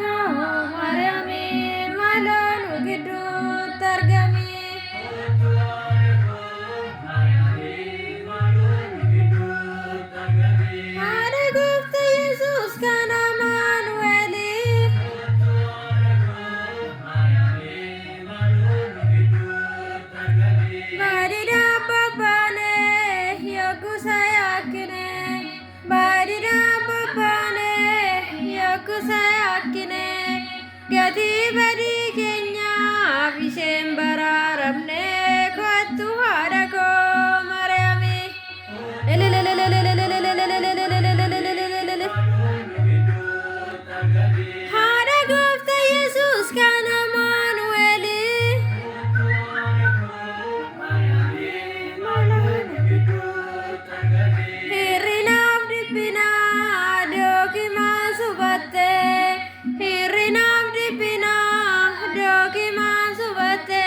Mariami malonu gidu targami Ada gufta Yesus kana Manueli Barida babane yaku sayakine Barida babane yaku sayakine Gati bari kenya vishem bararabne Kwatu harako Mariami Hara gufta Yesus kana Manueli Hirinaf dipina doki masubate Hirinaf dipina doki masubate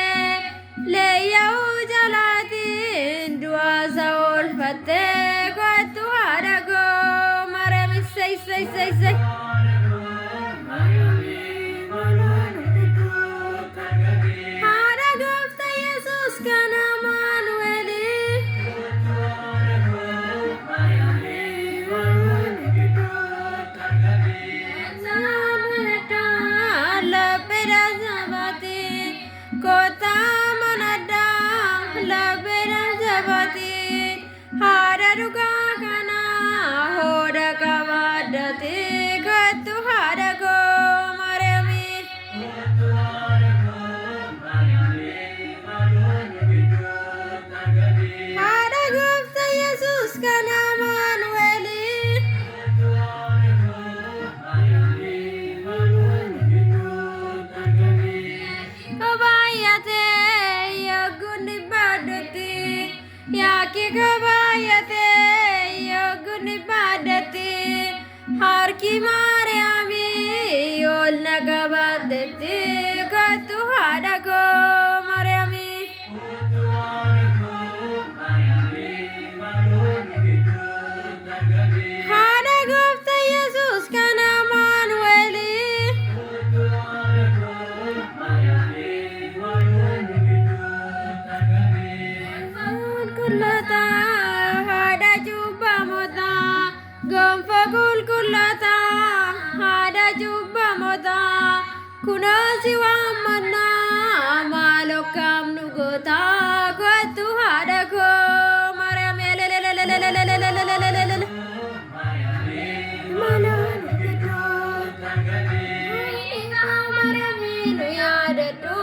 Leyau jalatin dua saul fate Kwatu harago Mariami say Hara gufta Yesus kana Manueli Labera zabati kota manada labera zabati hara ruga kana hoda kawadati katu hara go Mariami hara gufta Yesus kana Manueli Kabayate yaguni badati Yaki kabayate yaguni badati Harki Mariami yol nagabadati Katu hadago Mariami Hada gufta Yesus kana Manueli Kulata hada juba mota Gomfa kulata hada juba mota Kunasi wamana malokam nugota Kwatu hada ko Mariami Mariami nu yadadu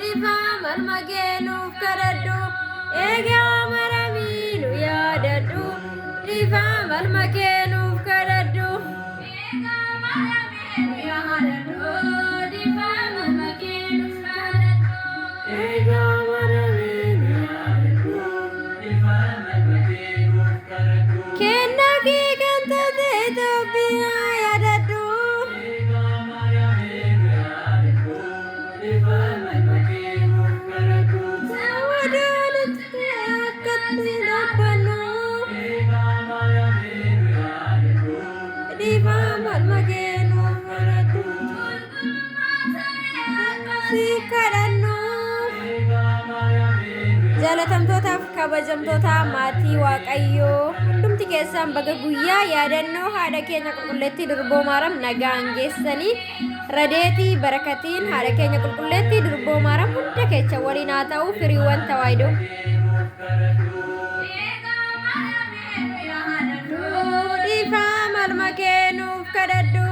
Diva malmagenu karadu Ega Mariami nu yadadu Diva malmagenu karadu Ega Mariami nu yadadu Diva malmagenu karadu Ega Mariami nu yadadu Diva malmagenu karadu Kena ki kanta de topia yadadu Ega Mariami nu yadadu Diva malmagenu karadu Sawadun akat sinapanu Ega Mariami nu yadadu Diva malmagenu karadu Sikaranu Jaalatamtootaaf kabajamtoota maatii Waaqayyoo hundumti keessan baga guyyaa yaadannoo haadha keenya qulqulleettii Durboo Maariyaam nagaan geessanii radeetii barakatiin haadha keenya qulqulleettii Durboo Maariyaam hunda keessa waliin haa ta'u firiiwwan tawaayidoo dhiifama malmakeenuuf kadhadhu